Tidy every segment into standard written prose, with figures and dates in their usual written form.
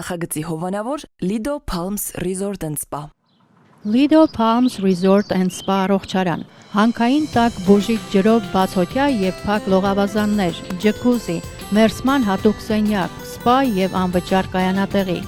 Նախագծի հովանավոր Lido Palms Resort and Spa։ Lido Palms Resort and Spa առողջարան։ Հանքային տաք բուժիչ ջրով բացօթյա եւ փակ լողավազաններ, ջկուզի, մերսման հատուկ սենյակ, սպա եւ անվճար կայանատեղի։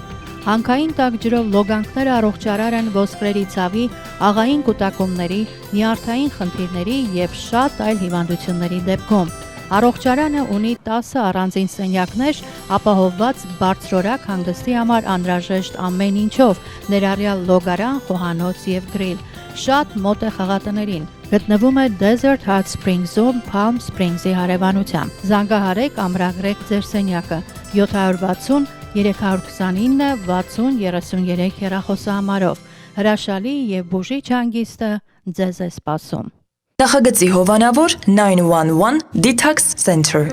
Հանքային տաք ջրով լոգանքները առողջարար են ոսկրերի ցավի, աղային կուտակումների, նյարդային խնդիրների եւ շատ այլ հիվանդությունների դեպքում։ Առողջարանը ունի 10 առանձին սենյակներ, ապահովված բարձրորակ հանգստի համար անհրաժեշտ ամեն ինչով, ներառյալ լոգարան, խոհանոց եւ գրիլ։ Շատ մոտ է խաղատներին։ Գտնվում է Desert Hot Springs-ում Palm Springs-ի հարևանությամբ։ Զանգահարեք, ամրագրեք ձեր սենյակը 760 329 60 33 հեռախոսահամարով։ Հրաշալի եւ բուժիչ հանգիստը ձեզ է սպասում։ Նախագծի հովանավոր 911 Detox Center։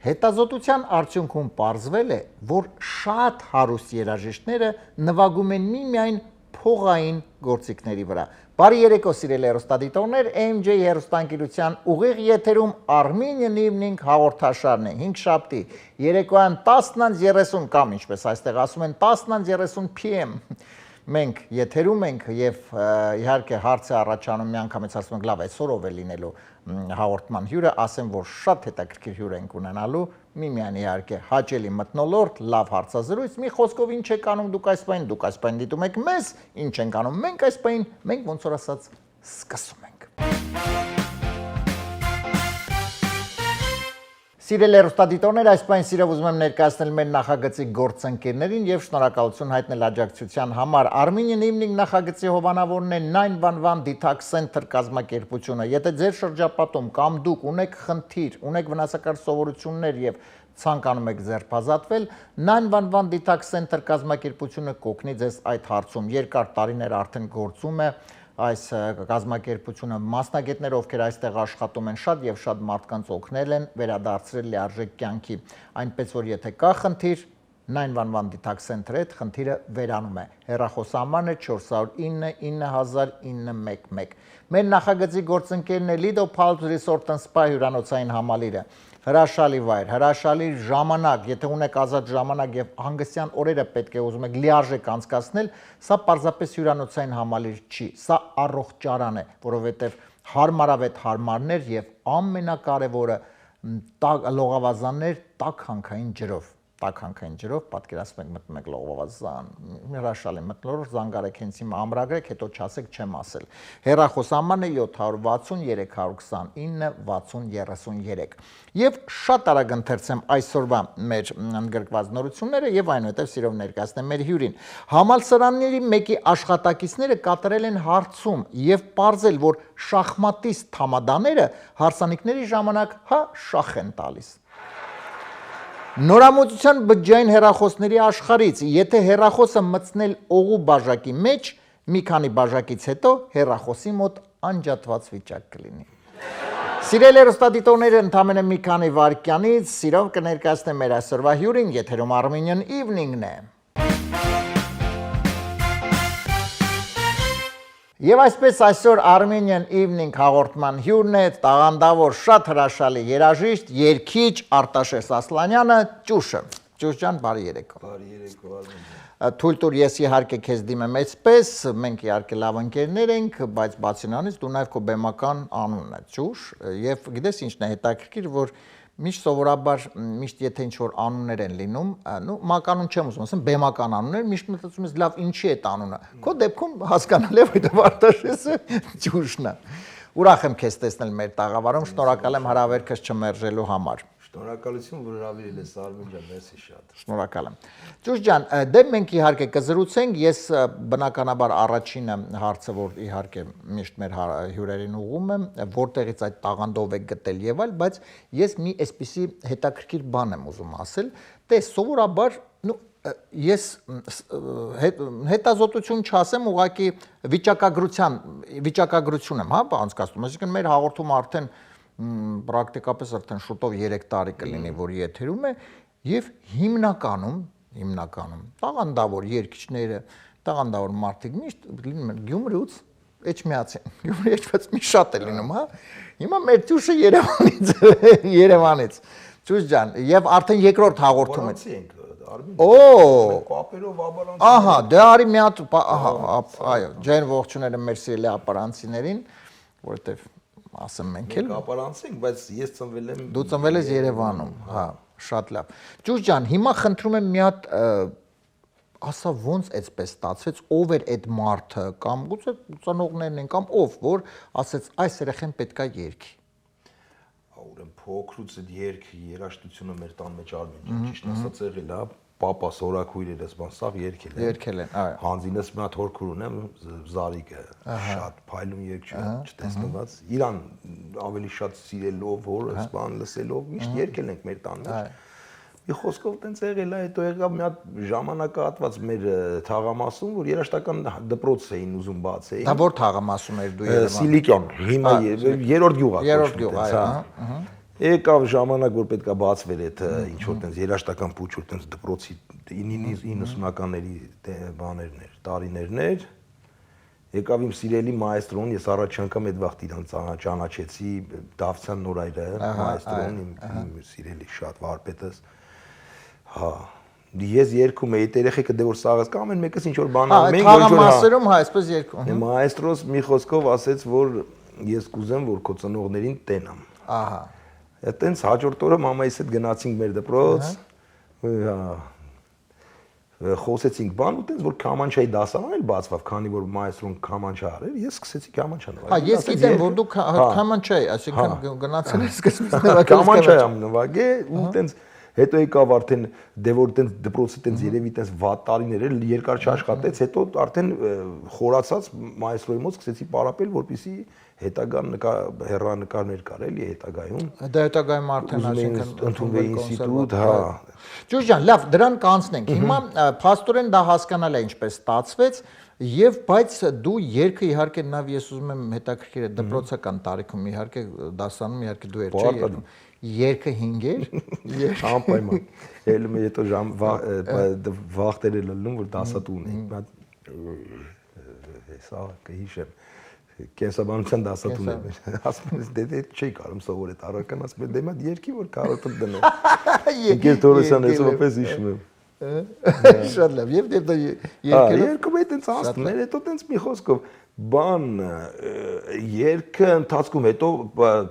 Հետազոտության արդյունքում պարզվել է, որ շատ հարուստ երաժիշտները նվագում են միմիայն փողային գործիքների վրա։ Բարի երեկո, սիրելի հեռուստադիտողներ, AMJ հեռուստաընկերության ուղիղ եթերում Armenian Evening հաղորդաշարն է, 5շաբթի, երեկոյան 10:30 կամ ինչպես այստեղ ասում են 10:30 PM։ Մենք եթերում ենք եւ իհարկե հարց է առաջանում, միանգամից ասում ենք, լավ, այսօր ով է լինելու հաղորդման հյուրը, ասեմ, որ շատ հետաքրքիր հյուր ենք ունենալու, միմիան իհարկե հաճելի մթնոլորտ, լավ հարցազրույց, մի խոսքով ինչ եք անում դուք այս պահին դիտում եք մեզ, ինչ ենք անում մենք այս պահին, մենք ոնց որ ասած սկսում ենք։ Սիրելի հեռուստադիտողներ, այս պահին սիրով ուզում եմ ներկայացնել մեր նախագծի գործընկերներին եւ շնորհակալություն հայտնել աջակցության համար։ Armenian Evening նախագծի հովանավորն է 911 Detox Center կազմակերպությունը։ Եթե ձեր շրջապատում կամ դուք ունեք խնդիր, ունեք վնասակար սովորություններ եւ ցանկանում եք ձերբազատվել, 911 Detox Center կազմակերպությունը կօգնի ձեզ այդ հարցում։ Երկար տարիներ արդեն գործում է այս կազմակերպությունը, մասնագետները, ովքեր այստեղ աշխատում են, շատ եւ շատ մարդկանց օգնել են, վերադարձրել լիարժեք կյանքի, այնպես որ եթե կա խնդիր, 911 Detox Center-ը այդ խնդիրը վերանում է։ Հեռախոսահամարն է 409 9000 911։ Մեր նախագծի գործընկերն է Lido Palms Resort and Spa հյուրանոցային համալիրը։ Հրաշալի վայր, հրաշալի ժամանակ, եթե ունեք ազատ ժամանակ եւ հանգստյան օրերը պետք է ուզում եք լիարժեք անցկացնել, սա պարզապես հյուրանոցային համալիր չի, սա առողջարան է, որովհետեւ հարմարավետ հարմարներ եւ ամենակարևորը լողավազաններ տաք հանքային ջրով, պատկերացնում եք մտնում եք լողավազան, հրաշալի մթնոլորտ, զանգարեք հենց հիմա ամրագրեք, հետո չասեք չեմ ասել։ Հեռախոսահամարն է 760 329 60 33։ Եվ շատ արագ ընթերցեմ այսօրվա մեր ընդգրկված նորությունները եւ այնուհետեւ սիրով ներկայացնեմ մեր հյուրին։ Համալսարանների մեկի աշխատակիցները կատարել են հարցում եւ պարզել, որ շախմատիստ թամադաները հարսանիքների ժամանակ շախ են տալիս։ Նորամուծության բջջային հեռախոսների աշխարհից, եթե հեռախոսը մտցնել օղու բաժակի մեջ, մի քանի բաժակից հետո հեռախոսի մոտ անջատված վիճակ կլինի։ Սիրելի հեռուստադիտողներ, ընդամենը մի քանի վայրկյանից սիրով կներկայացնեմ մեր այսօրվա հյուրին, եթերում Armenian Evening-ն է։ Եվ այսպես այսօր Armenian Evening հաղորդման հյուրն է տաղանդավոր շատ հրաշալի երաժիշտ, երգիչ Արտաշես Ասլանյանը, Ճուշը։ Ճուշ ջան, բարի երեկո։ Բարի երեկո, Արմեն։ Թույլ տուր ես իհարկե քեզ դիմեմ այսպես, մենք իհարկե լավ ընկերներ ենք, բայց բացի նրանից դու նաև քո բեմական անունն է Ճուշ, եւ գիտես ինչն է հետաքրքիր, որ միշտ սովորաբար միշտ եթե ինչ որ անուններ են լինում, մականուն չեմ ուզում ասեմ, բեմական անուններ, միշտ մտածում ես լավ ինչի է այդ անունը։ Քո դեպքում հասկանալի է, որ Արտաշեսը Ճուշն է։ Ուրախ եմ քեզ տեսնել մեր տաղավարում, շնորհակալ եմ հարավերքս չմերժելու համար։ Շնորհակալություն, որ հրավիրել ես Արմեն ջան, մերսի շատ։ Շնորհակալ եմ։ Ճուշ ջան, դե մենք իհարկե կզրուցենք, ես բնականաբար առաջինը հարցը, որ իհարկե միշտ մեր հյուրերին ուղղում եմ, որտեղից այդ տաղանդով եք գտել եւ այլ, բայց ես մի այսպիսի հետաքրքիր բան եմ ուզում ասել, դե սովորաբար ես հետազոտություն չասեմ, ուղղակի վիճակագրություն եմ, հա, անցկացնում։ Այսինքն մեր հաղորդումը արդեն պրակտիկապես արդեն շուտով 3 տարի կլինի, որ եթերում է, եւ հիմնականում տաղանդավոր երգիչները, տաղանդավոր մարդիկ միշտ լինում են Գյումրուց, Էջմիածին, Գյումրի Էջմիած մի շատ է լինում, հա։ Հիմա մեր ճուշը Երևանից։ Ճուշ ջան, եւ արդեն երկրորդ հաղորդում է։ Պապերով աբարանցի։ Ահա, դե արի մի հատ, այո, ջան ողջուները մեր սիրելի ապարանցիներին, որովհետեւ ասեմ մենք էլ ապարանցի ենք, բայց ես ծնվել եմ։ Դու ծնվել ես Երևանում, հա, շատ լավ։ Ճուշ ջան, հիմա խնդրում եմ մի հատ ասա ոնց այդպես ստացվեց, ով էր այդ մարդը կամ գուցե ծնողներն են կամ ով, որ ասեց այս երեխան պետքա երգի։ Ուրեմն փոքրուց այդ երաժշտությունը մեր տան մեջ Արմին ճիշտ ասած եղել է, պապաս օրակույրերս բան սաղ երգել են, այո։ Հանձինս մի հատ հորքուր ունեմ, Զարիկը, շատ փայլուն երգչի չտեսնված, իրան ավելի շատ սիրելով, հորս բան լսելով, միշտ երգել ենք մեր տան մեջ։ Մի խոսքով տենց եղել է, հետո եղավ մի հատ ժամանակահատված մեր թաղամասում, որ երաժշտական դպրոց էին ուզում բացեին։ Դա որ թաղամասում էր դու Երևանում։ Սիլիկոն, հիմա երրորդ գյուղ է։ Երրորդ գյուղ, այո։ Եկավ ժամանակ, որ պետքա բացվեր այդ ինչ որ տենց երաժշտական փուչ, որ տենց դպրոցի 90-ականների բաներն էր, տարիներն էր։ Եկավ իմ սիրելի մայստրոն, ես առաջ անգամ այդ վաղտ իրան ճանաչեցի, Դավթյան Նորայրը, մայստրոն, իմ սիրելի շատ վարպետս։ Հա, ես երգում էի, այդ երեխեքը դե որ սաղս կամ ամեն մեկս ինչ որ բան անում ենք, որ թաղամասերում հա, այսպես երգում։ Մայստրոս մի խոսքով ասեց, որ ես կուզեմ, որ քո ծնողներին տենամ։ Ահա։ Այդտենց հաջորդ օրը մամայիս հետ գնացինք մեր դպրոց։ Հա։ Խոսեցինք բան ու տենց որ կամանչայի դասարան էլ բացվավ, քանի որ մայստրոն կամանչա արել, ես սկսեցի կամանչա նվագել։ Հա, ես գիտեմ, որ դու կամանչայի, այսինքն գնացել ես սկզբից նվագել։ Կամանչայի եմ նվագել ու տենց հետո եկավ արդեն դե որ տենց դպրոցը տենց երևի տենց վատ տարիներ էր, երկար չաշխատեց, հետո արդեն խորացած մայստրոյի մոտ սկսեցի պարապել, որպեսզի հետագան հեռանկարներ կար էլի հետագայում։ Դա հետագայում արդեն այսինքն ընդունվեի ինստիտուտ, հա։ Ջուր ջան, լավ, դրան կանցնենք։ Հիմա փաստորեն դա հասկանալ է ինչպես ստացվեց, եւ բայց դու երգը իհարկե նաեւ ես ուզում եմ հետաքրքիր է դպրոցական տարիքում իհարկե դասանում իհարկե դու երգ չէի երգում։ Երգը 5 էր։ Անպայման։ Ելում է հետո ժամ վախտեր էլ լնում որ դասատուն ենք։ Հեսա կհիշեմ։ Կենսաբանության դասատուն եմ։ Ասում եմ դե չի կարում սովորել առական ասում եմ դե մա երկի որ կարոտը դնեմ։ Ինքեր Թորոսյան ես ովպես հիշում եմ։ Շատ լավ։ Եվ դա երկում է տենց ասում էր հետո տենց մի խոսքով բան երկը ընթացքում հետո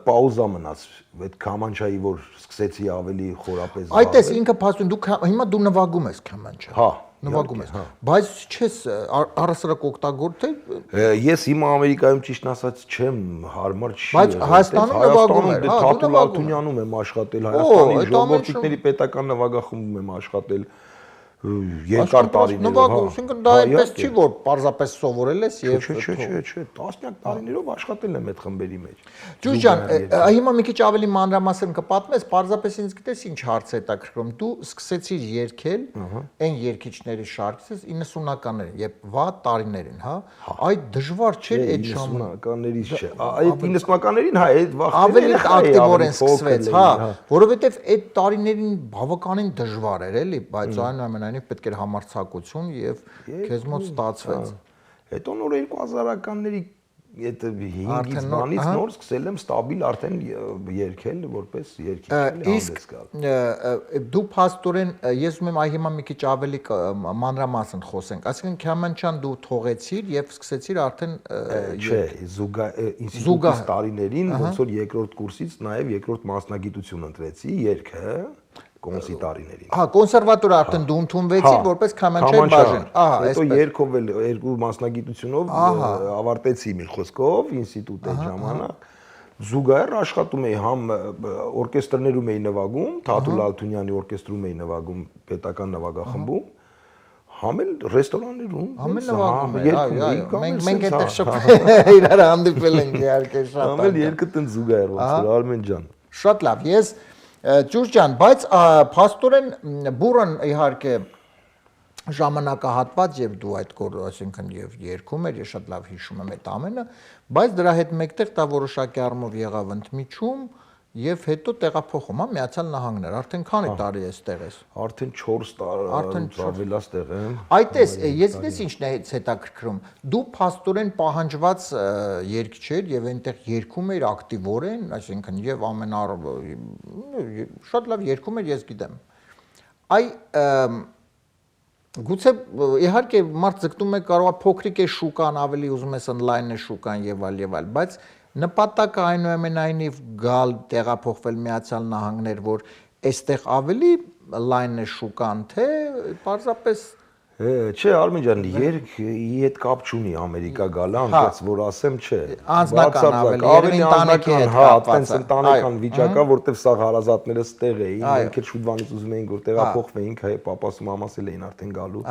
պաուզա մնաց այդ կամանչայի որ սկսեցի ավելի խորապես Այդպես ինքը փաստուն դու հիմա դու նվագում ես կամանչա։ Հա նվագում ես բայց չես առասարակ օգտագործել ես հիմա Ամերիկայում ճիշտ ասած չեմ հարմար չի բայց Հայաստանում նվագում ես հա դու Ալթունյանում եմ աշխատել Հայաստանի ժողովրդիկների պետական նվագախմբում եմ աշխատել երկար տարիներով նվագում այսինքն դա այդպես չի որ պարզապես սովորել ես եւ չէ տասնյակ տարիներով աշխատել եմ այդ խմբերի մեջ Ջուր ջան հիմա մի քիչ ավելի մանրամասն կպատմես պարզապես ինձ գիտես ինչ հարց է հետաքրքրում դու սկսեցիր երգել այն երգիչների շարքից 90-ականներին երբ վատ տարիներին հա այդ դժվար չէր այդ ժամանակներից չէ այդ 90-ականներին հա այդ վաղ ավելի ակտիվորեն սկսվեց հա որովհետեւ այդ տարիներին բավականին դժվար էր էլի բայց այնուամենայնիվ պետք էր համարձակություն եւ քեզ մոտ ստացվեց հետո նոր 2000-ականների այդ 5-ից բանից նոր սկսել եմ ստաբիլ արդեն երգել որպես երգիչ իսկ դու փաստորեն ես ուզում եմ այ հիմա մի քիչ ավելի մանրամասն խոսենք այսինքն Քամանչան դու թողեցիր եւ սկսեցիր արդեն չէ ինստիտուտի տարիներին ոնց որ երկրորդ կուրսից նաեւ երկրորդ մասնագիտություն ընտրեցի երգը կոնսի տարիներին։ Հա, կոնսերվատոր արդեն դու ընդունվեցիր որպես Քամանչայի բաժին։ Ահա, հետո երկով էլ երկու մասնագիտությունով ավարտեցի մի խոսքով ինստիտուտ այդ ժամանակ։ Զուգահեռ աշխատում էի համ օրկեստրներում էի նվագում, Թաթուլ Ալթունյանի օրկեստրում էի նվագում պետական նվագախմբում, համ էլ ռեստորաններում։ Համ էլ նվագում էի, այո, մենք այդտեղ շփվել իրար հանդիպել ենք իհարկե շատ։ Համ էլ երկը տեն զուգահեռ ոնց որ Արմեն ջան։ Շատ լավ, ես Ջուր ջան, բայց փաստորեն բուրըն իհարկե ժամանակահատված եւ դու այդ այսինքն եւ երկում էր, ես շատ լավ հիշում եմ այդ ամենը, բայց դրա հետ մեկտեղ դա որոշակի առումով եղավ ընդմիջում եւ հետո տեղափոխում, հա, Միացյալ Նահանգներ, արդեն քանի տարի էստեղ ես։ Արդեն 4 տարի ավելաց տեղ եմ։ Այդպես, ես գիտես ինչն է հետաքրքրում։ Դու փաստորեն պահանջված երգիչ էր եւ այնտեղ երգում էր ակտիվորեն, այսինքն եւ շատ լավ երգում էր, ես գիտեմ։ Այ գուցե իհարկե մարդ ձգտում է կարող է փոքրիկ է շուկան, ավելի ուզում ես on-line է շուկան եւ այլ, բայց նպատակը այնուամենայնիվ գալ տեղափոխվել Միացյալ Նահանգներ, որ այստեղ ավելի line է շուկան, թե պարզապես Չէ, Արմեն ջան, երկի հետ կապ չունի Ամերիկա գալը, անկած որ ասեմ, չէ։ Անձնական ավելի ընտանիքի հետ կապված է։ Ընտանեկան վիճակա, որտեվ սա հարազատները ստեղ էին, մենք էլ շուտվանից ուզում էինք որ տեղափոխվեինք, հայ պապաս ու մամաս էլ էին արդեն գալու։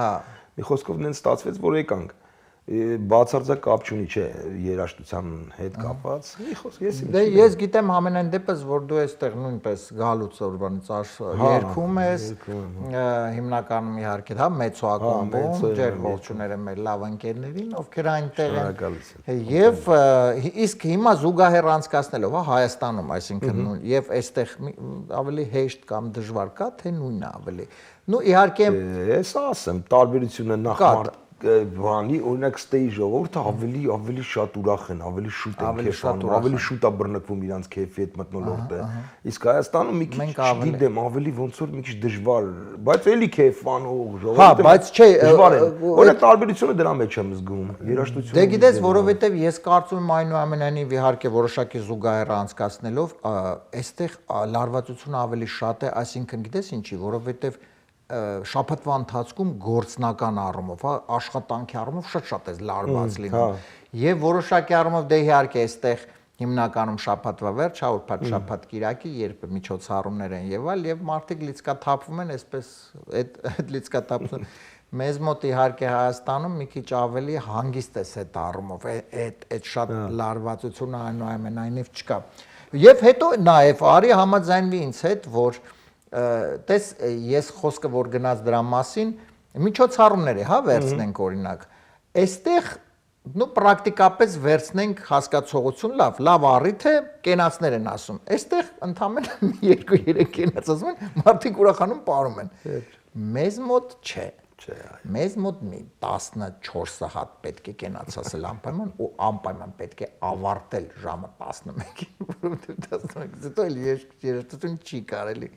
Մի խոսքով նենց ստացվեց, որ եկանք։ Բացարձակ կապ չունի, չէ, երաժշտության հետ կապված։ Մի խոսք, ես գիտեմ ամենայն դեպս, որ դու այստեղ նույնպես գալուց օրվանից երգում ես, հիմնականում իհարկե, հա, մեծո ակումբում, ջեր ողջուներ եմ մեր լավ ընկերներին, ովքեր այնտեղ են։ Եվ իսկ հիմա զուգահեռ անցկացնելով, հա, Հայաստանում, այսինքն եւ այստեղ ավելի հեշտ կամ դժվար կա, թե նույնը ավելի։ Նու իհարկե, ես ասեմ, տարբերությունը նախ բանի օրինակ ստեյ ժողովուրդը ավելի շատ ուրախ են, ավելի շուտ են քեֆանում, ավելի շուտ է բռնկվում իրանց քեֆի հետ մթնոլորտը։ Իսկ Հայաստանում մի քիչ գիտեմ, ավելի ոնց որ մի քիչ դժվար, բայց էլի քեֆանող ժողովուրդը։ Հա, բայց չէ, դժվար է։ Օրինակ տարբերությունը դրա մեջ եմ զգում, երաժշտությունը։ Դե գիտես, որովհետև ես կարծում եմ այնուամենայնիվ իհարկե որոշակի զուգահեռ անցկացնելով, այստեղ լարվածությունը ավելի շատ է, այսինքն գիտես ինչի, որովհետև շաբաթվա ընթացքում գործնական առումով, հա, աշխատանքի առումով շատ է լարված լինում։ Եվ որոշակի առումով դե իհարկե այստեղ հիմնականում շաբաթվա վերջ, հա, ուրբաթ շաբաթ կիրակի, երբ միջոցառումներ են եւ այլ, եւ մարդիկ լիցքաթափվում են, այսպես այդ լիցքաթափում մեզ մոտ իհարկե Հայաստանում մի քիչ ավելի հանգիստ է այդ առումով, այդ շատ լարվածությունը այնուամենայնիվ չկա։ Եվ հետո նաեւ արի համաձայնվի ինձ հետ, որ տես ես խոսքը որ գնաց դրա մասին միջոցառումներ է, հա, վերցնենք օրինակ։ Այստեղ նո պրակտիկապես վերցնենք հասկացողություն լավ առիթ է, կենացներ են ասում։ Այստեղ ընդամենը 2-3 կենաց ասում են, մարդիկ ուրախանում ապարում են։ Մեզ մոտ չէ։ Մեզ մոտ մի 14 հատ պետք է կենաց ասել անպայման ու անպայման պետք է ավարտել ժամը 11-ին, որովհետև 11-ից հետո էլ երաժշտություն չի կարելի։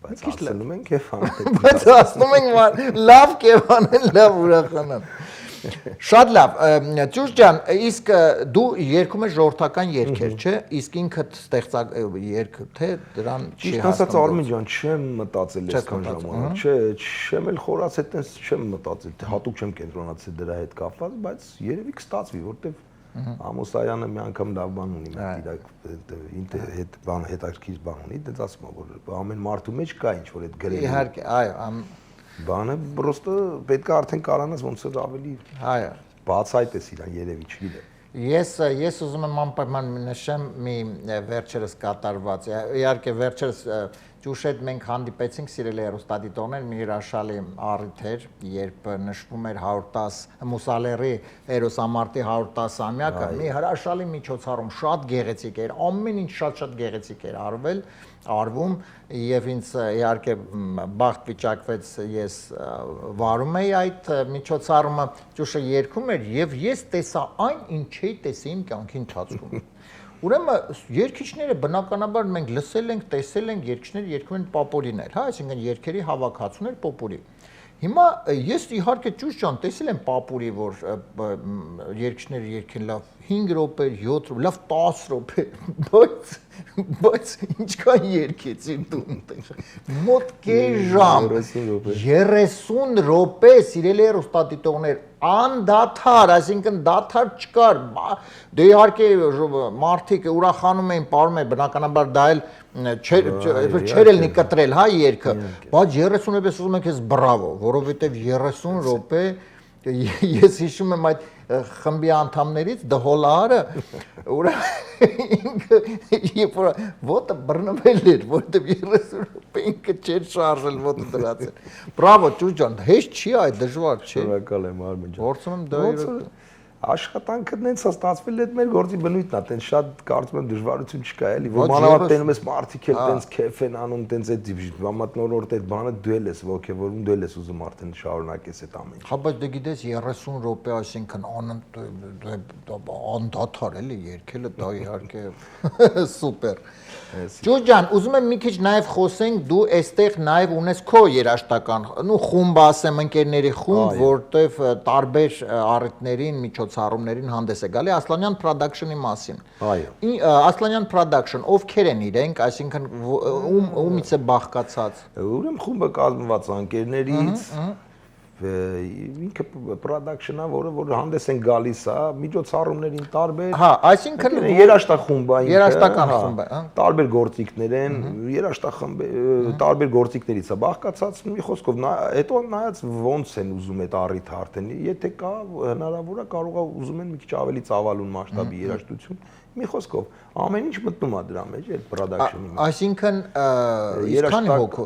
Բայց ասում են կեֆան։ Բայց ասում են լավ կեֆան են, լավ ուրախանան։ Շատ լավ, Ճուշ ջան, իսկ դու երգում ես ժողովրդական երգեր, չէ՞, իսկ ինքդ ստեղծակ երգ թե դրան չի Ճիշտ ասած Արմեն ջան, չեմ մտածել այսքան ժամանակ, չէ, չեմ էլ խորաց այդպես չեմ մտածել, հատուկ չեմ կենտրոնացել դրա հետ կապված, բայց երևի կստացվի, որտեվ Ամոսայանը մի անգամ լավ բան ունի, հետ բան հետաքրքիր բան ունի, դες ասում եմ որ ամեն մարդու մեջ կա ինչ որ այդ գրել։ Իհարկե, այո, բանը պրոստը պետք է արդեն կարանաս ոնց որ ավելի այո բացայտես իրան երևի չգիտեմ։ Ես ուզում եմ անպայման նշեմ մի վերջերս կատարված, իհարկե վերջերս Ճուշ հետ մենք հանդիպեցինք սիրելի հեռուստադիտողներ, մի հրաշալի առիթ էր, երբ նշվում էր 110 Մուսալերի հերոսամարտի 110-ամյակը, մի հրաշալի միջոցառում, շատ գեղեցիկ էր, ամեն ինչ շատ գեղեցիկ էր արվում եւ ինձ իհարկե բախտ վիճակվեց ես վարում էի այդ միջոցառումը, Ճուշը երգում էր եւ ես տեսա այն, ինչ չէի տեսել իմ կյանքի ընթացքում։ Ուրեմն երգիչները բնականաբար մենք լսել ենք, տեսել ենք երգիչները երգում են պոպուրիներ, հա, այսինքն երգերի հավաքածուներ պոպուրի։ Հիմա ես իհարկե Ճուշ ջան տեսել եմ պոպուրի, որ երգիչները երգեն լավ 5 րոպե, 7 րոպե, լավ 10 րոպե, բայց ինչքան երգեցին դու այնտեղ։ Մոտ կես ժամ, 30 րոպե, սիրելի հեռուստադիտողներ, անդադար, այսինքն դադար չկար, դե իհարկե մարդիկ ուրախանում էին, պարում էին, բնականաբար դա էլ չեր ելնի կտրել, հա, երգը, բայց 30 րոպե ասում եք ես բրավո, որովհետև 30 րոպե ես հիշում եմ այդ խմբի անդամներից դհոլարը ուրեմն ինքը երբ որ ոտը բռնվել էր, որտեղ 30 րոպե ինքը չէր շարժել ոտը դրած էր։ Բրավո, ճուճ ջան, հեշտ չի այդ, դժվար չի։ Շնորհակալ եմ Արմեն ջան։ Գործում եմ դա Աշխատանքը դենց է ստացվել, այդ մեր գործի բնույթն է, դենց շատ կարծում եմ դժվարություն չկա, էլի, որ մանավանդ տենում ես մարդիկ էլ դենց քեֆ են անում, դենց այդ համատնորորդ այդ բանը դու ես ոգևորում, դու ես ուզում արդեն շարունակես այդ ամեն ինչը։ Հա, բայց դե գիտես 30 րոպե, այսինքն անդադար էլի երկելը դա իհարկե սուպեր։ Ջուր ջան, ուզում եմ մի քիչ նաև խոսենք, դու այստեղ նաև ունես քո երաժշտական, խումբ ասեմ, ընկերների խումբ, որտեվ տարբեր առիթներին, միջոցառումներին հանդես է գալի Ասլանյան Production-ի մասին։ Այո։ Ասլանյան Production, ովքեր են իրենք, այսինքն ումից է բաղկացած։ Ուրեմն խումբը կազմված է ընկերներից, ինքը production-ը, որ հանդես են գալիս, միջոցառումներին տարբեր։ Հա, այսինքն երաժշտախումբ է ինքը։ Երաժշտական խումբ է, հա։ Տարբեր գործիքներ են, երաժշտախմբ տարբեր գործիքներից է բաղկացած, մի խոսքով, հետո նայած ոնց են ուզում այդ առիթը արդեն, եթե կա հնարավոր է կարող է ուզում են մի քիչ ավելի ծավալուն մասշտաբի երաժշտություն, մի խոսքով, ամեն ինչ մտնում է դրա մեջ, այդ production-ի մեջ։ Այսինքն ինչքան հոգու,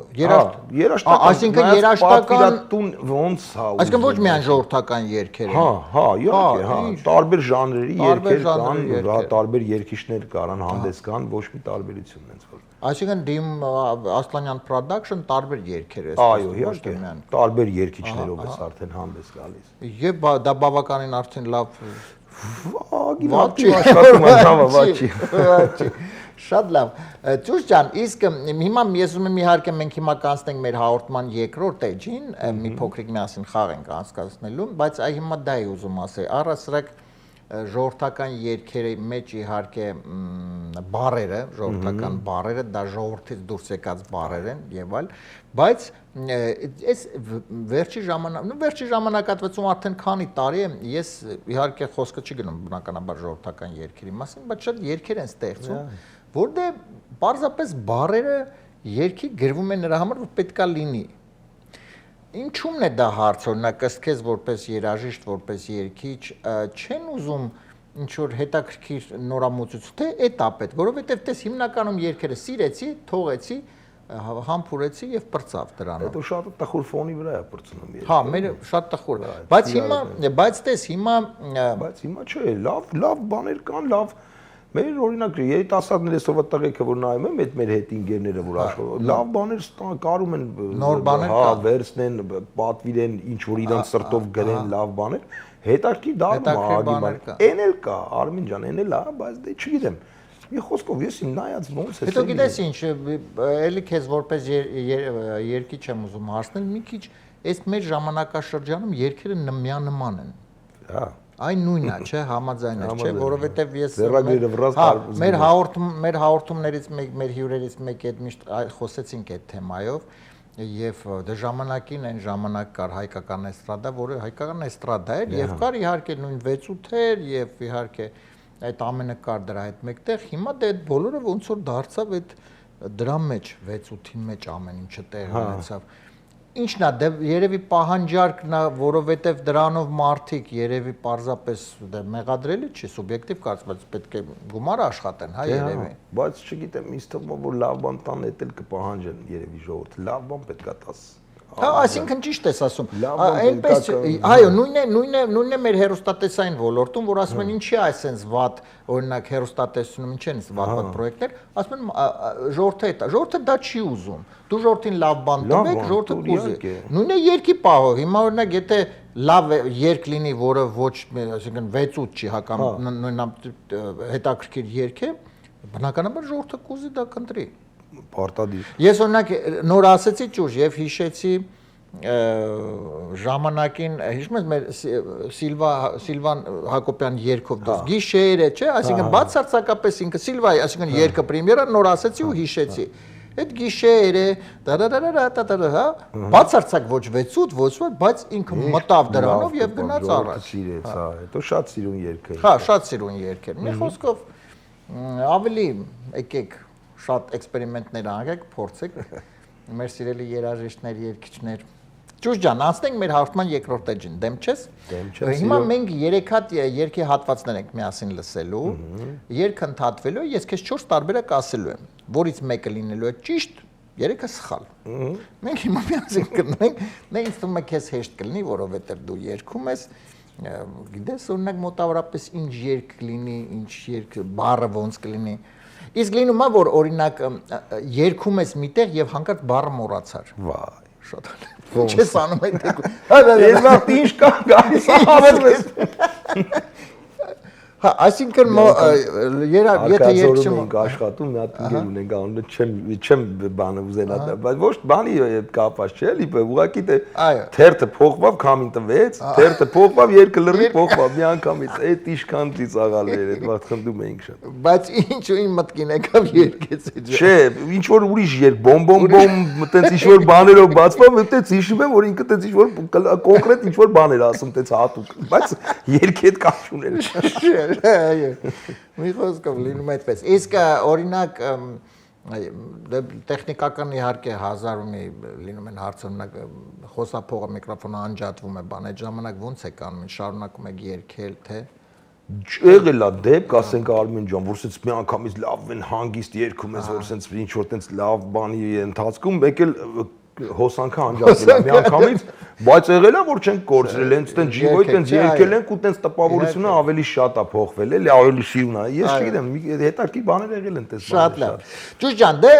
այսինքն երաժշտական տուն ոնց հա։ Այսինքն ոչ միայն ժողովրդական երգեր են։ Հա, իհարկե, հա, տարբեր ժանրերի երգեր կան, հա, տարբեր երգիչներ կարան հանդես գան, ոչ մի տարբերություն նենց որ։ Այսինքն դիմ Ասլանյան Production տարբեր երգեր է։ Այո, իհարկե, տարբեր երգիչներով է արդեն հանդես գալիս։ Եվ դա բավականին արդեն լավ Վաճի աշխատում է, վաճի։ Շատ լավ։ Ճուճ ջան, իսկ հիմա ես ուզում եմ իհարկե մենք հիմա կանցնենք մեր հաղորդման երկրորդ էջին, մի փոքրիկ միասին խաղ ենք անցկացնելու, բայց այ հիմա դա է ուզում ասել, առասարակ ժողովրդական երգերի մեջ իհարկե բառերը, ժողովրդական բառերը, դա ժողովրդից դուրս եկած բառեր են եւ այլ, բայց այս վերջի ժամանակատվացում արդեն քանի տարի է, ես իհարկե խոսքը չի գնում բնականաբար ժողովրդական երգերի մասին, բայց շատ երգեր են ստեղծում, որտեղ պարզապես բառերը երգի գրվում են նրա համար, որ պետքա լինի։ Ինչու՞մն է դա հարց, օրինակ ըստ քեզ որպես երաժիշտ, որպես երգիչ, չեն ուզում ինչ-որ հետաքրքիր նորամուծություն, թե էդ է պետք, որովհետև տես հիմնականում երգերը սիրեցի, թողեցի, համբուրեցի եւ պրծավ դրանով։ Հետո շատ տխուր ֆոնի վրա է պրծնում երգը։ Հա, մեր շատ տխուր։ Բայց տես հիմա չէ, լավ բաներ կան, լավ Մեր օրինակ երիտասարդների այսօրվա տղեկը որ նայում եմ այդ մեր հետ ինգերները որ աշխարհ լավ բաներ կարում են նոր բաներ հա վերցնեն պատվիրեն ինչ որ իրենց սրտով գրեն լավ բաներ հետաքրքիր դառնում է այն էլ կա Արմին ջան այն էլ է բայց դե չգիտեմ մի խոսքով ես իմ նայած ոնց է հետո գիտես ինչ էլի քեզ որպես երկիչ եմ ուզում հարցնել մի քիչ այս մեր ժամանակաշրջանում երգերը միանման են հա Այն նույնն է, չէ, համաձայն է, չէ, որովհետև ես մեր հաղորդումներից մեր հյուրերից մեկի հետ միշտ խոսեցինք այդ թեմայով եւ դե ժամանակին այն ժամանակ կար հայկական էստրադա, որը հայկական էստրադա էր եւ կար իհարկե նույն 6-8-եր եւ իհարկե այդ ամենը կար դրա հետ մեկտեղ, հիմա դե այդ բոլորը ոնց որ դարձավ այդ դրա մեջ 6-8-ի մեջ ամեն ինչը տեղ ունեցավ Ինչն է, դե երևի պահանջարկն է, որովհետև դրանով մարդիկ երևի պարզապես մեղադրելի չի, սուբյեկտիվ կարծում պետք է գումար աշխատեն, հա երևի։ Բայց չգիտեմ, ինձ թվում է, որ լավ բան տան էդ էլ կպահանջեն երևի ժողովուրդ, լավ բան պետք է տաս։ Հա, այսինքն ճիշտ ես ասում։ Այնպես, այո, նույնն է մեր հեռուստատեսային ոլորտում, որ ասում են ինչի այսպես վատ, օրինակ հեռուստատեսությունում ինչ են վատ պրոյեկտներ, ասում են ժողովուրդը դա չի ուզում։ Դու ժողովրդին լավ բան տվեք, ժողովուրդը կուզի։ Նույնն է երկի պահով։ Հիմա օրինակ եթե լավ երկ լինի, որը ոչ, այսինքն 6-8 չի հակամ նույնն հետաքրքիր երկ է, բնականաբար ժողովուրդը կուզի դա կընտրի։ Պարտադիր։ Ես օրինակ նոր ասեցի ճուժ եւ հիշեցի ժամանակին, հիշում ես մեր Սիլվան Հակոբյան երգով դες գիշերը, չէ, այսինքն բացարձակապես ինքը Սիլվայի, այսինքն երգը պրեմիերա նոր ասեցի ու հիշեցի։ Այդ գիշերը դա հա բացարձակ ոչ 6-8 ոչ ոք, բայց ինքը մտավ դրանով եւ գնաց առաջ։ Սիրեց, հա, հետո շատ սիրուն երգ է։ Հա, շատ սիրուն երգ էր։ Մի խոսքով ավելի եկեք շատ էքսպերիմենտներ անենք, փորձեք։ Մեր սիրելի երաժիշտներ, երգիչներ Ճուշ ջան, անցնենք մեր հաղորդման երկրորդ էջին, դեմ չես։ Դեմ չեմ, Հիմա սիրո։ մենք 3 հատ երկի հատվածներ ենք միասին լսելու, երգը ընդհատվելու է, ես քեզ 4 տարբերակ ասելու եմ, որից մեկը լինելու է ճիշտ, 3-ը սխալ։ Մենք հիմա միասին կգնանք, նա ինձ թվում է քեզ հեշտ կլինի, որովհետև դու երգում ես, գիտես, օրինակ մոտավորապես ինչ երգ կլինի, ինչ երգ բառը ոնց կլինի։ Իսկ լինում է, որ օրինակ երգում ես միտեղ եւ հանկարծ բառը մոռացար։ Վայ։ Շատ չես անում այդ դեպքում։ Ես վաղ ինչ կա գալիս ավարտես։ Հա, այսինքն եթե երգչում ենք աշխատում, մի հատ ընկեր ունենք անունը չեմ բանը ուզենա, բայց ոչ բանի կապած չէ, լիպը ուղղակի թերթը փոխվավ, քամին տվեց, թերթը փոխվավ, երկը լրի փոխվավ, մի անգամից այդ իշքան ծիծաղալներ այդ վաղ խնդում էինք շատ։ Բայց ինչու իմ մտքին եկավ երգեց այդ։ Չէ, ինչ որ ուրիշ երգ, բոմ, տենց ինչ որ բաներով բացվավ, այդտենց հիշում եմ, որ ինքը տենց ինչ որ կոնկրետ ինչ որ բաներ ասում, տենց հատուկ, բայց երգի հետ կապ չուներ։ Այո։ Մի խոսքով լինում այդպես։ Իսկ օրինակ տեխնիկական իհարկե հազարումի լինում են հարցերնակ խոսափողը միկրոֆոնը անջատվում է բան, այդ ժամանակ ո՞նց է կանում, շարունակում եք երգել, թե Եղել է դեպք, ասենք Արմեն ջան, որ սենց մի անգամից լավ են հանգիստ երգում ես, որ սենց ինչ որ տենց լավ բանի ընթացքում, մեկ էլ հոսանքը անջատվել է մի անգամից, բայց եղել է որ չենք կորցրել, հենց տենց ջիվոյ տենց երգել ենք ու տենց տպավորությունը ավելի շատ է փոխվել, էլի ավելի սիրուն է։ Ես չգիտեմ, հետաքրքիր բաներ եղել են տես բաներ։ Շատ լավ։ Ճուշ ջան, դե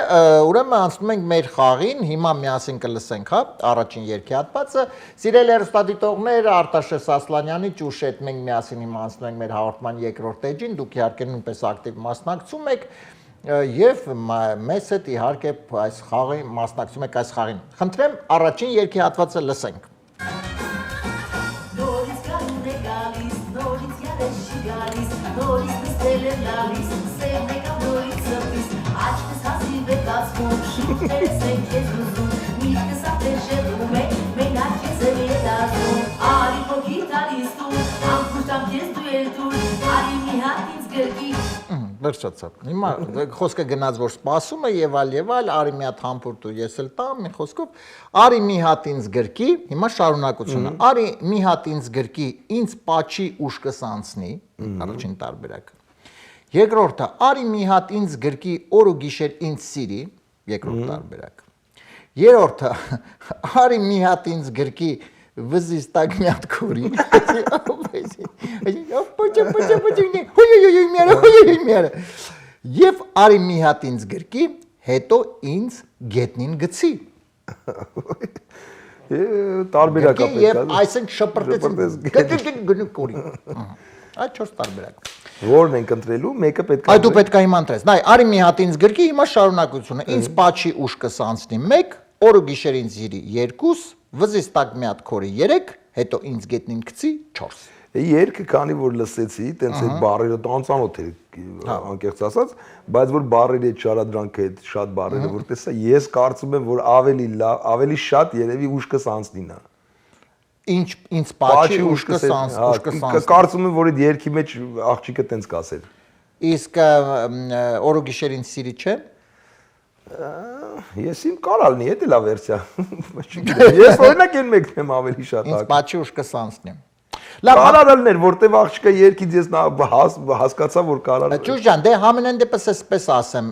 ուրեմն անցնում ենք մեր խաղին, հիմա միասին կլսենք, հա, առաջին երգի հատվածը։ Սիրելի հեռուստադիտողներ, Արտաշես Ասլանյանի Ճուշ հետ մենք միասին հիմա անցնում ենք մեր հաղորդման երկրորդ էջին, դուք իհարկե նույնպես ակտիվ մասնակցում եք եւ մեզ հետ իհարկե այս խաղի մասնակցում եք այս խաղին։ Խնդրեմ առաջին երգի հատվածը լսենք։ Նորից գալու է գալիս, նորից յարեշի գալիս, նորից նստել է լալիս, սերն է կամ նորից սրտիս, աչքս հազիվ է կացվում, շուտերս են քեզ ուզում, միտքս ապեր շեղում է, մենակ քեզ էլ է դասում, արի փոքի տալիս դու, ամբուշտամ քեզ դու էլ դուր, արի մի հատ ինձ գրկի, Վերջացավ։ Հիմա խոսքը գնաց որ սպասում է եւ այլ, արի մի հատ համբուրտ ու ես էլ տամ, մի խոսքով, արի մի հատ ինձ գրկի, հիմա շարունակությունը։ Արի մի հատ ինձ գրկի, ինձ պաչի ուշքս անցնի, առաջին տարբերակը։ Երկրորդը, արի մի հատ ինձ գրկի, օր ու գիշեր ինձ սիրի, երկրորդ տարբերակը։ Երրորդը, արի մի հատ ինձ գրկի, վզիս տակ մի հատ քորի։ Եվ արի մի հատ ինձ գրկի, հետո ինձ գետնին գցի։ Տարբերակ է Եվ պետք է։ այսինքն շպրտեց գնու քորի։ Այդ 4 տարբերակ։ Որն ենք ընտրելու, մեկը պետք է։ Այդ դու պետք է հիմա ընտրես։ Նայ, արի մի հատ ինձ գրկի, հիմա շարունակությունը։ Ինձ պաչի ուշքս անցնի 1, օր ու գիշեր ինձ իրի 2, վզիս տակ մի հատ քորի 3, հետո ինձ գետնին գցի 4։ Երկը քանի որ լսեցի, տենց այդ բառերը անծանոթ էր անկեղծ ասած, բայց որ բառերի այդ շարադրանքը այդ շատ բառերը որ տեսա, ես կարծում եմ որ ավելի լավ, ավելի շատ երևի ուշքս անցնին է։ Ինձ պաչի ուշքս անցնի։ Կարծում եմ որ այդ երկի մեջ աղջիկը տենց կասեր։ Իսկ օր ու գիշեր ինձ սիրի չէ։ Ես իմ կարալ նի, դա լավ վերսիա։ Ես օրինակ այն մեկն եմ ավելի շատ։ Ինձ պաչի ուշքս անցնի։ Լավ, Կարարալներ, որտեվ աղջիկը երկից ես հասկացա, որ կարալ։ Ճուշ ջան, դե համենայն դեպս էսպես ասեմ,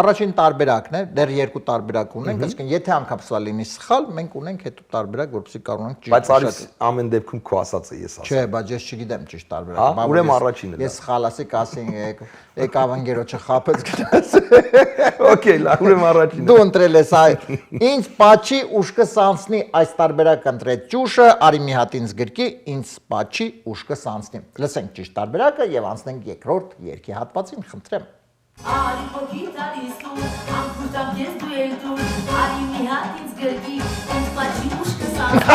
առաջին տարբերակն է, դեռ երկու տարբերակ ունենք, այսինքն եթե անգամ սա լինի սխալ, մենք ունենք հետո տարբերակ, որպեսզի կարողանանք ճիշտ։ Բայց արի ամեն դեպքում քո ասածը ես ասեմ։ Չէ, բայց ես չգիտեմ ճիշտ տարբերակը։ Ուրեմն առաջինը։ Ես սխալ ասի, կասին եկավ ընկերոջը խափեց գնաց։ Okay, լավ, ուրեմն առաջինը։ Դու ընտրել ես այ։ Ինձ պաչի ուշքս անցնի այս տարբերակը ընտրեց ճուշը, արի մի հատ ինձ գրկի, ինձ պաչի ուշքս անցնի։ Լսենք ճիշտ տարբերակը եւ անցնենք երկրորդ երգի հատվածին, խնդրեմ։ արի փոքի տալիս դու, ամբուշտամ քեզ դու էլ դուր, արի մի հատ ինձ գրկի, ինձ պաչի ուշքս անցնի,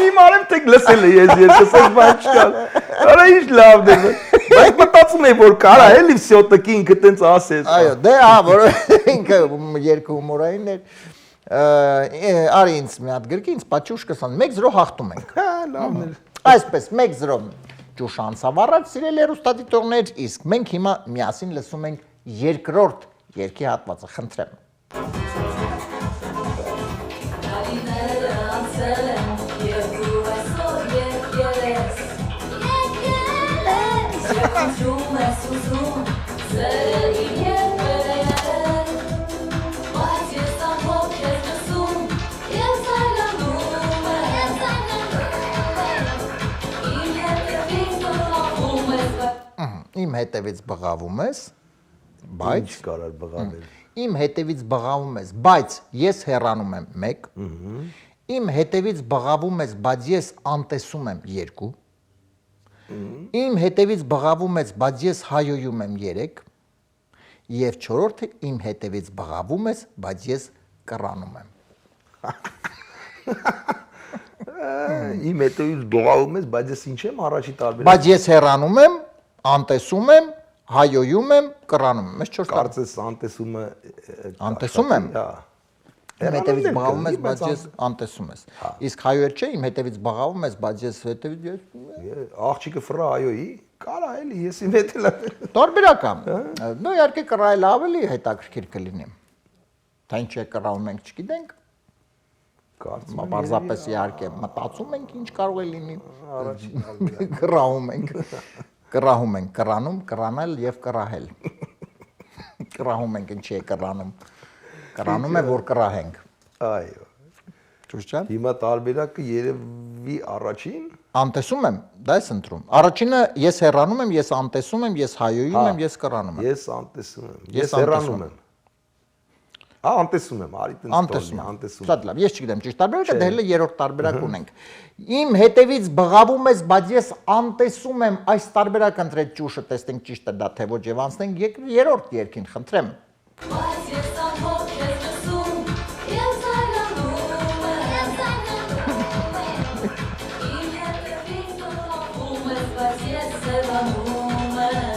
Իմ արեմ տեք լսել ես երկսս բայց չկա։ Արա ինչ լավն է։ Բայց մտածում եմ որ կարա էլի всё-таки ինքը տենց ասես։ Այո, դե հա, որ ինքը երկու հումորային էր։ Արի ինձ մի հատ գրկի, ինձ պաչի ուշքս անցնի։ 1-0 հաղթում ենք։ Հա, լավն է։ Այսպես 1-0 ճուշ անցավ առաջ, սիրելի հեռուստադիտողներ, իսկ մենք հիմա միասին լսում ենք երկրորդ երգի հատվածը, խնդրեմ։ Շում ես ուզում, սերը իմ երբեր Բայց ես ամոք ես լսում, եմ զայլանում Իմ հետևից բղավում ես, բայց Ինչ կարար բղավել։ Իմ հետևից բղավում ես, բայց ես հեռանում եմ 1 Իմ հետևից բղավում ես, բայց ես անտեսում եմ 2 Իմ հետևից բղավում ես, բայց ես հայոյում եմ 3 Եվ չորրորդը իմ հետևից բղավում ես, բայց ես կռանում եմ Իմ հետևից բղավում ես, բայց ես ինչ եմ առաջի տարբերակ։ Բայց ես հեռանում եմ, անտեսում եմ, հայոյում եմ, կռանում եմ։ Ես 4 Կարծես անտեսումը Անտեսում եմ։ Հա։ Իմ հետևից բղավում ես, բայց ես անտեսում ես։ Իսկ հայոյել չէ, իմ հետևից բղավում ես, բայց ես հետևից Աղջիկը ֆրա այոյի, կարա էլի ես իմ հետ էլ։ տարբերակ է։ Նո իհարկե կռայել ավելի հետաքրքիր կլինի։ Դա ինչ է կռավում ենք, չգիտենք։ Կարծում եմ Պարզապես իհարկե մտածում ենք ինչ կարող է լինի։ առաջին Կռահում ենք։ Կռահում ենք, կռանում, կռանել եւ կռահել։ Կռահում ենք, ինչի է կռանում։ Կռանում է, որ կռահենք։ Այո։ Ճիշտ չէ՞։ Հիմա տարբերակը երևի առաջին Անտեսում եմ, դա ես ընտրում։ Առաջինը ես հեռանում եմ, ես անտեսում եմ, ես հայոյում եմ, ես կռանում եմ։ Ես անտեսում եմ։ Ես Ես հեռանում եմ։ Հա, անտեսում եմ, արի տենց Անտեսում եմ։ անտեսում։ Շատ լավ, ես չգիտեմ, ճիշտ տարբերակը դա հենց երրորդ տարբերակ ունենք։ Իմ հետևից բղավում ես, բայց ես անտեսում եմ, այս տարբերակը ընտրեք ճուշը, տեսնենք ճիշտ է դա թե ոչ եւ անցնենք երրորդ երկին, խնդրեմ։ Բայց ես ամոք ես լսում, եմ զայլանում Իմ հետևից բղավում ես, բայց ես հեռանում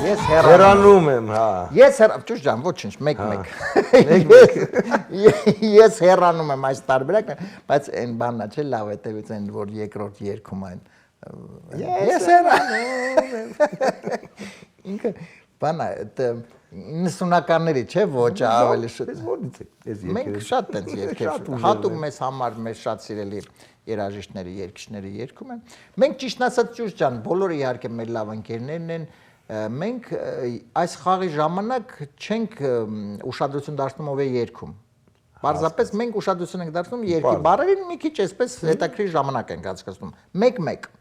Ես Հեռանում եմ, հա։ Ես ճուշ ջան, ոչինչ, 1-1։ Ես հեռանում եմ այս տարբերակն, բայց այն բանն է, չէ, լավ հետևից այն որ երկրորդ երկում այն։ Ես հեռանում եմ։ Ինքը բանա 90-ականների, չէ, ոչ ավելի շուտ։ Ես որից է։ Ես Մենք շատ տենց երկեր հատուկ մեզ համար մեր շատ սիրելի երաժիշտների, երգիչների երգում են։ Մենք ճիշտ ասած ճուշ ջան, բոլորը իհարկե մեր լավ ընկերներն են, մենք այս խաղի ժամանակ չենք ուշադրություն դարձնում ով է երգում։ Պարզապես մենք ուշադրություն ենք դարձնում երգի բառերին, մի քիչ այսպես հետաքրքիր ժամանակ ենք անցկացնում։ 1-1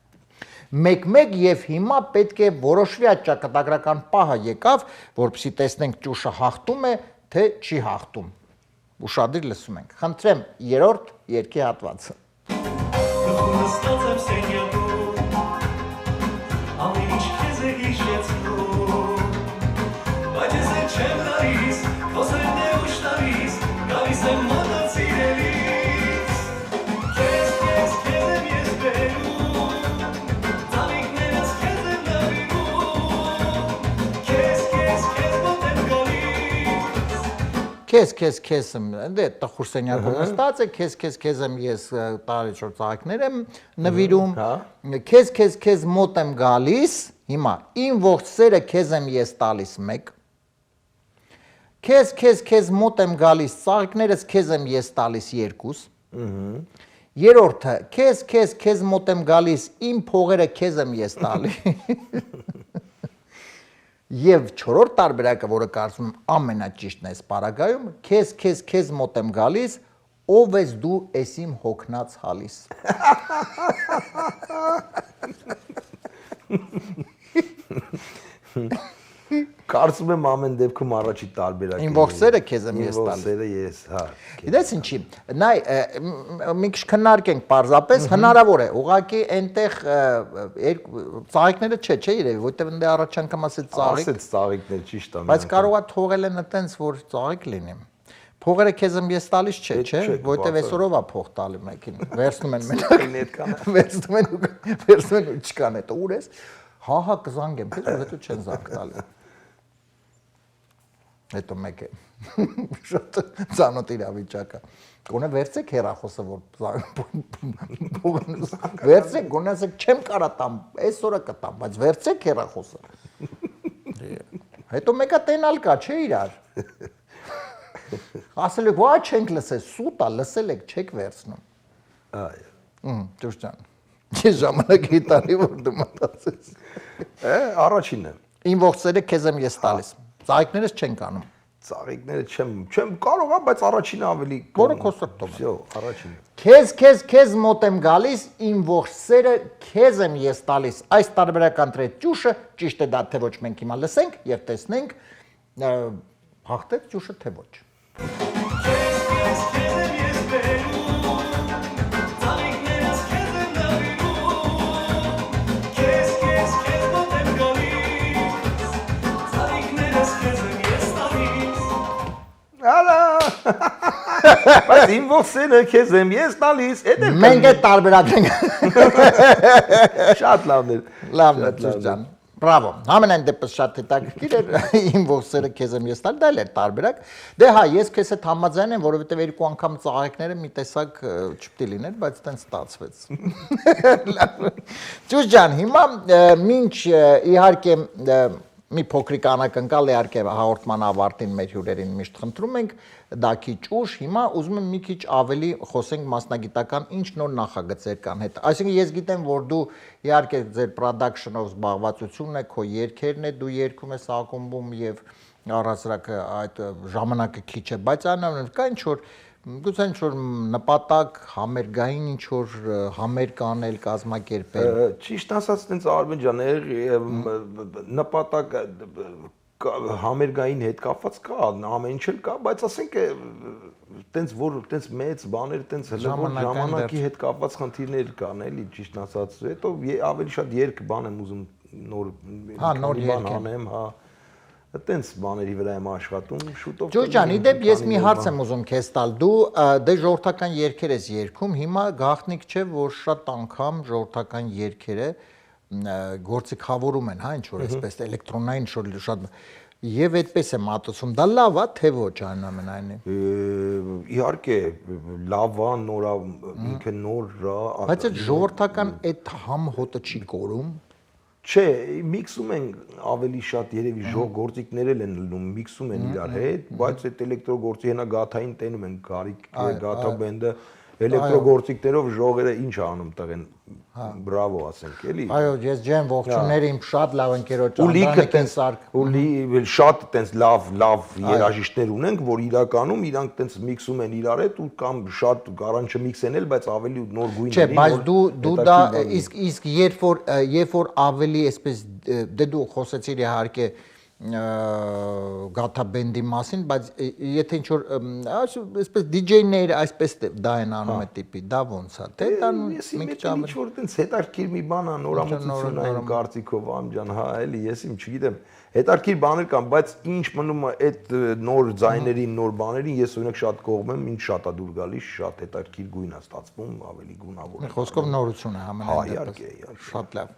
1-1 եւ հիմա պետք է որոշվի այդ ճակատագրական պահը եկավ, որպեսզի տեսնենք ճուշը հաղթում է, թե չի հաղթում։ Ուշադիր լսում ենք։ Խնդրեմ, երրորդ երգի հատվածը։ Նստած եմ սենյակում, ամեն ինչ քեզ է հիշեցնում, բայց ես էլ չեմ նայիս, խոսերն է ուշ տալիս, գալիս եմ մոտդ սիրելիս, քեզ եմ ես բերում, ծաղիկներս քեզ եմ նվիրում, քեզ մոտ եմ գալիս, Քեզ եմ, դե տխուր սենյակում նստած է, քեզ եմ ես տարի շոր ծաղիկներ եմ նվիրում, քեզ մոտ եմ գալիս, հիմա իմ ողջ սերը քեզ եմ ես տալիս 1, քեզ մոտ եմ գալիս, ծաղիկներս քեզ եմ ես տալիս 2, երրորդը քեզ մոտ եմ գալիս, իմ փողերը քեզ եմ ես տալիս, Եվ չորրորդ տարբերակը, որը կարծում եմ ամենաճիշտն է այս պարագայում, քեզ մոտ եմ գալիս, ով ես դու ես իմ հոգնած հալիս։ Կարծում եմ ամեն դեպքում առաջի տարբերակը։ Իմ ողջ սերը քեզ եմ ես Իմ ողջ տալիս։ սերը ես, հա։ Գիտես ինչի, նայ մի քիչ քննարկենք պարզապես հնարավոր է, ուղղակի այնտեղ ծաղիկները չէ, երևի, որտեղ ընդ առաջ անգամ ասեց ծաղիկ, Ասեց ծաղիկներ ճիշտ է։ բայց կարողա թողել են այտենց, որ ծաղիկ լինի։ Փողերը քեզ եմ ես տալիս չէ, չէ, որտեղ այսօրով է փող տալի մեկին։ Վերցնում են մենակ, վերցնում են ու չկան այդ ուր ես։ Հա, կզանգեմ, հետո չեն զանգ տալի։ Հետո մեկ է շատ ծանոթ իրավիճակը։ Գոնե վերցեք հեռախոսը, որ վերցեք, գոնե ասեք չեմ կարա տամ, այսօրը կտամ, բայց վերցեք հեռախոսը։ Հետո մեկը տենալ կա, չէ իրար։ Ասել եք, ոչ չենք լսել, սուտ է, լսել եք, չեք վերցնում։ Այո։ Ճիշտ ջան։ Ես ժամանակ հիտարի որ դու մտածես։ Առաջինը։ Իմ ողջերը քեզ եմ ես տալիս։ Ծաղիկներս չեն կանում։ Ծաղիկները չեմ կարող, բայց առաջինը ավելի Որը քո սրտում է։ Всё, առաջինը։ Քեզ մոտ եմ գալիս, իմ ողջ սերը քեզ եմ ես տալիս։ Այս տարբերական տրեճուշը ճիշտ է դա թե ոչ մենք հիմա լսենք եւ տեսնենք հաղթեց ճուշը թե ոչ։ Քեզ եմ ես բերում, ծաղիկներս քեզ եմ նվիրում, քեզ մոտ եմ գալիս, ծաղիկներս քեզ եմ ես տալիս։ Ալա։ Բայց իմ ողջերը քեզ եմ ես տալիս, էդ էլ Մենք այդ տարբերակ ենք։ շատ լավն է։ Լավն է ջան։ Բրավո։ Համենայն դեպս շատ հետաքրքիր էր իմ ողջերը քեզ եմ ես տալիս, դա էլ էր տարբերակ։ Դե հա, ես քեզ հետ համաձայն եմ, որովհետև երկու անգամ ծաղիկները մի տեսակ չպետք է լիներ, բայց այտենց ստացվեց։ Ճուշ ջան, հիմա ինչ իհարկե մի փոքրիկ անակնկալ իհարկե հաղորդման ավարտին մեր հյուրերին միշտ խնդրում ենք դա քիչ ուշ, հիմա ուզում եմ մի քիչ ավելի խոսենք մասնագիտական ինչ նոր նախագծեր կան հետ։ Այսինքն ես գիտեմ, որ դու իհարկե ձեր production-ով զբաղվածությունն է, քո երգերն է, դու երգում ես ակումբում եւ առասարակ այդ ժամանակը քիչ է, բայց այնուամենայնիվ կա ինչ որ գուցե ինչ որ նպատակ համերգային ինչ որ համերգ անել, կազմակերպել։ Ճիշտ ասած, տենց Արմեն ջան, նպատակ համերգային հետ կապված կա, ամեն ինչ էլ կա, բայց ասենք տենց որ տենց մեծ բաներ, տենց հլվոր ժամանակի հետ կապված խնդիրներ կան, էլի ճիշտ ասած, հետո ավելի շատ երգ բան եմ ուզում նոր բան անեմ, հա, տենց բաների վրա եմ աշխատում, շուտով։ Ջոյ ջան, իդեպ ես մի հարց եմ ուզում քեզ տալ, դու դե ժողովրդական երգեր ես երգում, հիմա գաղտնիք չէ, որ շատ անգամ ժողովրդական երգերը գործիքավորում են, հա, ինչ որ այսպես էլեկտրոնային շատ եւ այդպես է մատուցում, դա լավ է թե ոչ այնուամենայնիվ։ Իհարկե լավ է, նոր է, ինքը նոր է, բայց այդ ժողովրդական այդ համ հոտը չի կորում։ Չէ, միքսում են ավելի շատ երևի ժող գործիքներ են լինում, միքսում են իրար հետ, բայց այդ էլեկտրոգործի հենա գաթային տենում են գարիկ, գաթա բենդը էլեկտրոգործիկներով ժողերը ինչ անում տղեն, բրավո ասենք, էլի։ Այո, ես ջան ողջունները իմ շատ լավ ընկերոջ Անդրանիկին Սարգ։ Ու շատ տենց լավ երաժիշտներ ունենք, որ իրականում իրանք տենց միքսում են իրար հետ ու կամ շատ առանջը միքս են էլ, բայց ավելի նոր գույնների։ Չէ, բայց դու դա իսկ երբ որ ավելի այսպես դե դու խոսեցիր իհարկե գաթա բենդի մասին, բայց եթե ինչ որ այսպես DJ-ները այսպես դա են անում այդ տիպի, դա ոնց է, թե դա մի քիչ ինչ որ տենց հետաքրքիր մի բան է, նորամուծությունային կարծիքով ամջան, հա, էլի ես իմ չգիտեմ, հետաքրքիր բաներ կան, բայց ինչ մնում է այդ նոր ձայներին, նոր բաներին, ես օրինակ շատ կողմ եմ, ինձ շատ է դուր գալիս, շատ հետաքրքիր գույն է ստացվում, ավելի գունավոր։ Խոսքով նորություն է համենայն դեպս։ Շատ լավ։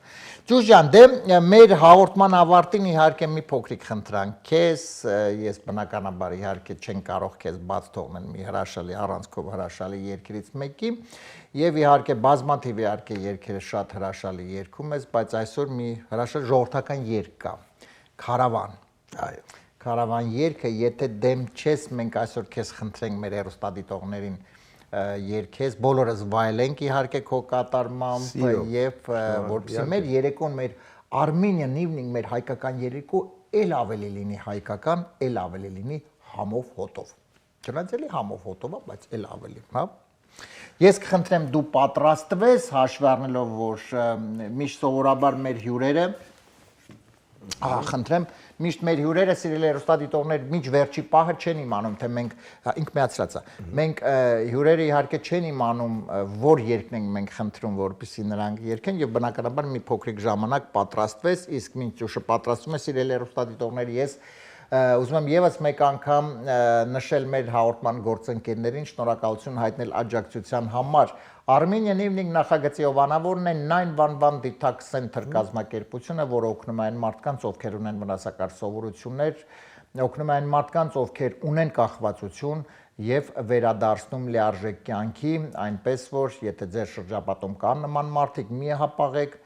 Ջուր ջան, դե մեր հաղորդման ավարտին իհարկե մի փոքրիկ խնդրանք քեզ, ես բնականաբար իհարկե չեն կարող քեզ բաց թողնել մի հրաշալի առանցքով հրաշալի երգերից մեկի, եւ իհարկե բազմաթիվ իհարկե երգերը շատ հրաշալի երգում ես, բայց այսօր մի հրաշալի ժողովրդական երգ կա։ Քարավան։ Այո։ Քարավան երգը, եթե դեմ չես, մենք այսօր քեզ խնդրենք մեր հեռուստադիտողներին երգես, բոլորս վայելենք իհարկե քո կատարմամբ եւ որպեսզի մեր երեկոն մեր Armenian evening մեր հայկական երեկո էլ ավելի լինի հայկական, էլ ավելի լինի համով հոտով։ Չնայած էլի համով հոտով է, բայց էլ ավելի, հա։ Ես կխնդրեմ դու պատրաստվես, հաշվի առնելով, որ միշտ սովորաբար մեր հյուրերը խնդրեմ, միշտ մեր հյուրերը սիրելի հեռուստադիտողներ միջ վերջի պահը չեն իմանում, թե մենք ինք միացրած է։ Մենք հյուրերը իհարկե չեն իմանում, որ երգն ենք մենք խնդրում, որպեսզի նրանք երգեն եւ բնականաբար մի փոքրիկ ժամանակ պատրաստվես, իսկ մինչ ուշը պատրաստում է սիրելի հեռուստադիտողներ, ես ուզում եմ եւս մեկ անգամ նշել մեր հաղորդման գործընկերներին, շնորհակալություն հայտնել աջակցության համար։ Armenian Evening նախագծի ովանավորն է 911 Detox Center կազմակերպությունը, որը օգնում է այն մարդկանց, ովքեր ունեն վնասակար սովորություններ, օգնում է այն մարդկանց, ովքեր ունեն կախվածություն եւ վերադարձնում լիարժեք կյանքի, այնպես որ եթե ձեր շրջապատում կան նման մարդիկ, մի հապաղեք,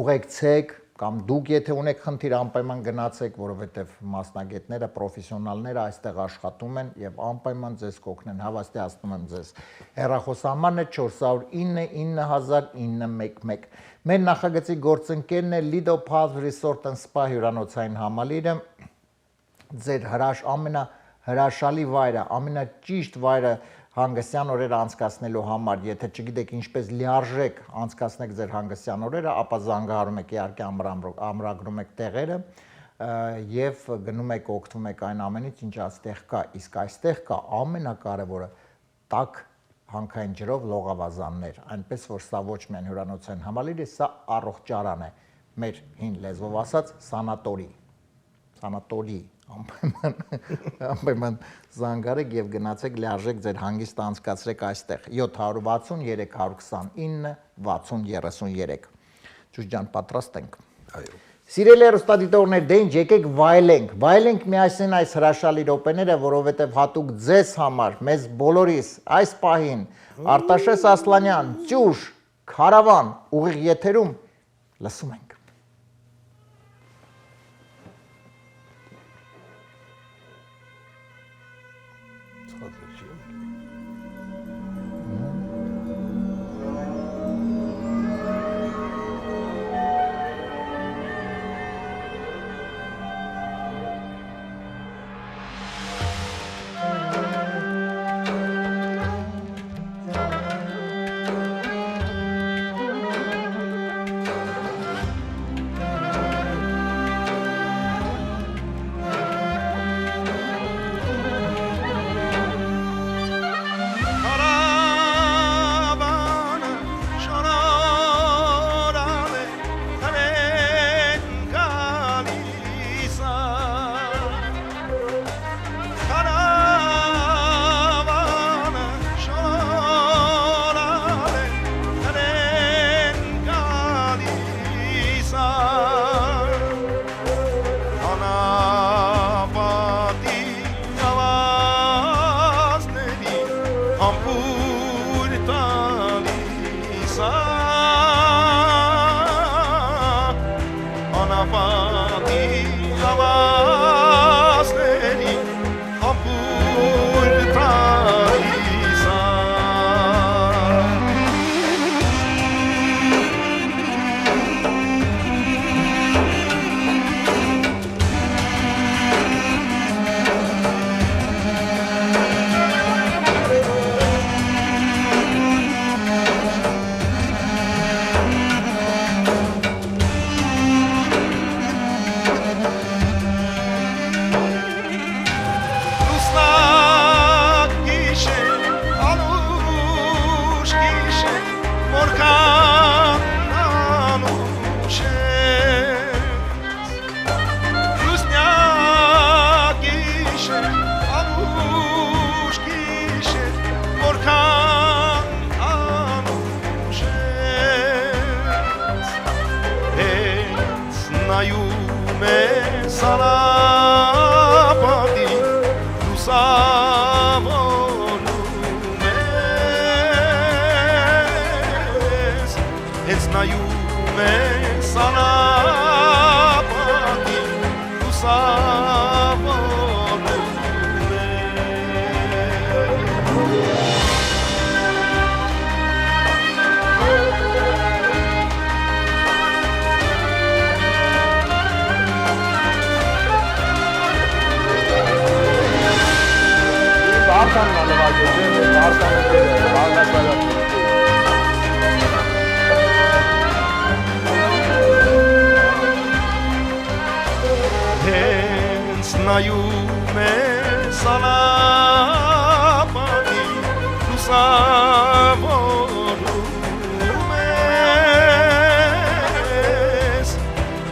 ուղեկցեք, կամ դուք եթե ունեք խնդիր անպայման գնացեք, որովհետև մասնագետները, պրոֆեսիոնալները այստեղ աշխատում են եւ անպայման ձեզ կօգնեն, հավաստիացնում եմ ձեզ։ Հեռախոսահամարն է 409 9000 911։ Մեր նախագծի գործընկերն է Lido Palms Resort and Spa հյուրանոցային համալիրը, ձեր ամենահրաշալի վայրը, ամենաճիշտ վայրը հանգստյան օրերը անցկացնելու համար, եթե չգիտեք ինչպես լիարժեք անցկացնեք ձեր հանգստյան օրերը, ապա զանգահարում եք իհարկե ամրագրում եք տեղերը եւ գնում եք օգտվում եք այն ամենից, ինչ այստեղ կա, իսկ այստեղ կա ամենակարևորը տաք հանքային ջրով լողավազաններ, այնպես որ սա ոչ միայն հյուրանոցային համալիր է, սա առողջարան է, մեր հին լեզվով ասած սանատորի անպայման զանգարեք եւ գնացեք լիարժեք ձեր հանգիստը անցկացրեք այստեղ 760 329 60 33 Ճուճ ջան պատրաստ ենք Այո Սիրելի հեռուստադիտողներ դե ինչ եկեք վայելենք միասին այս հրաշալի րոպեները որովհետեւ հատուկ ձեզ համար մեզ բոլորիս այս պահին Արտաշես Ասլանյան ճուշ քարավան ուղիղ եթերում լսում ենք նայում ես անապատի լուսավորում ես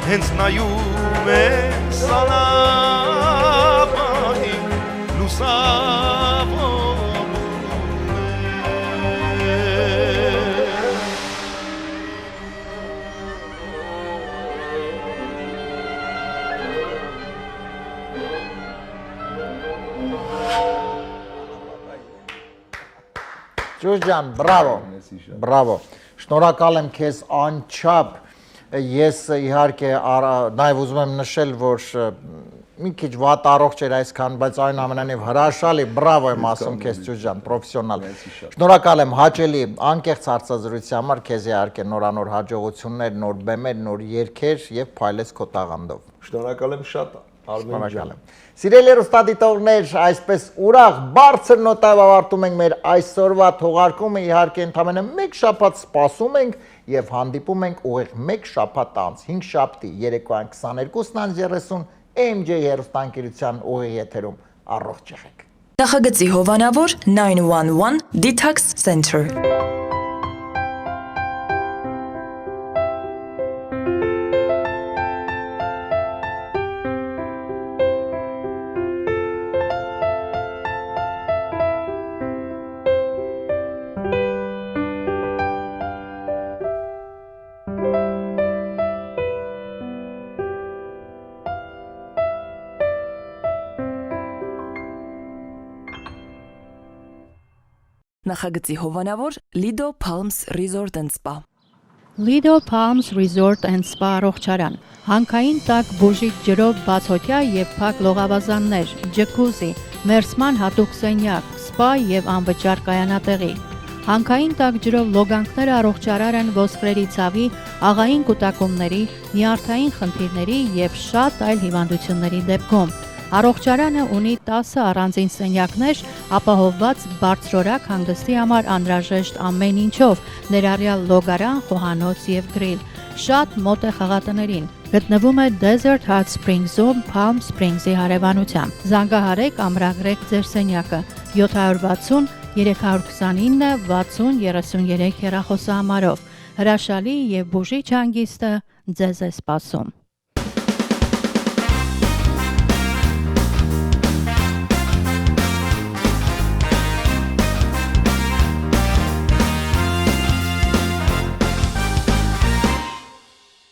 հենց նայում ես անապատի լուսավորում Ճուճ ջան, բրավո, բրավո։ Շնորհակալ եմ քեզ անչափ։ Ես իհարկե նաև ուզում եմ նշել, որ մի քիչ վատ առողջ էր այսքան, բայց այնուամենայնիվ հրաշալի, բրավո եմ ասում քեզ Սյուզ ջան, պրոֆեսիոնալ։ Շնորհակալ եմ հաճելի անկեղծ հարցազրույցի համար, քեզ իհարկե նորանոր հաջողություններ, նոր բեմեր, նոր երգեր եւ փայլես քո տաղանդով։ Շնորհակալ եմ շատ, Արմեն ջան։ Սիրելի հեռուստադիտողներ, այսպես ուրախ բարձր նոտայով ավարտում ենք մեր այսօրվա թողարկումը, իհարկե ընդամենը 1 շաբաթ սպասում ենք եւ հանդիպում ենք ուղիղ 1 շաբաթ անց 5 շաբթի երեկոյան 22:30 AMJ հեռուստաընկերության ուղիղ եթերում առողջ եղեք։ Նախագծի հովանավոր 911 Detox Center։ Նախագծի հովանավոր Lido Palms Resort and Spa։ Lido Palms Resort and Spa առողջարան։ Հանքային տաք բուժիչ ջրով բացօթյա եւ փակ լողավազաններ, ջկուզի, մերսման հատուկ սենյակ, սպա եւ անվճար կայանատեղի։ Հանքային տաք ջրով լոգանքները առողջարար են ոսկրերի ցավի, աղային կուտակումների, նյարդային խնդիրների եւ շատ այլ հիվանդությունների դեպքում։ Առողջարանը ունի 10 առանձին սենյակներ, ապահովված բարձրորակ հանգստի համար անհրաժեշտ ամեն ինչով, ներառյալ լոգարան, խոհանոց եւ գրիլ։ Շատ մոտ է խաղատներին։ Գտնվում է Desert Hot Springs-ում, Palm Springs-ի հարևանությամբ։ Զանգահարեք, ամրագրեք ձեր սենյակը 760 329 60 33 հեռախոսահամարով։ Հրաշալի եւ բուժիչ հանգիստը ձեզ է սպասում։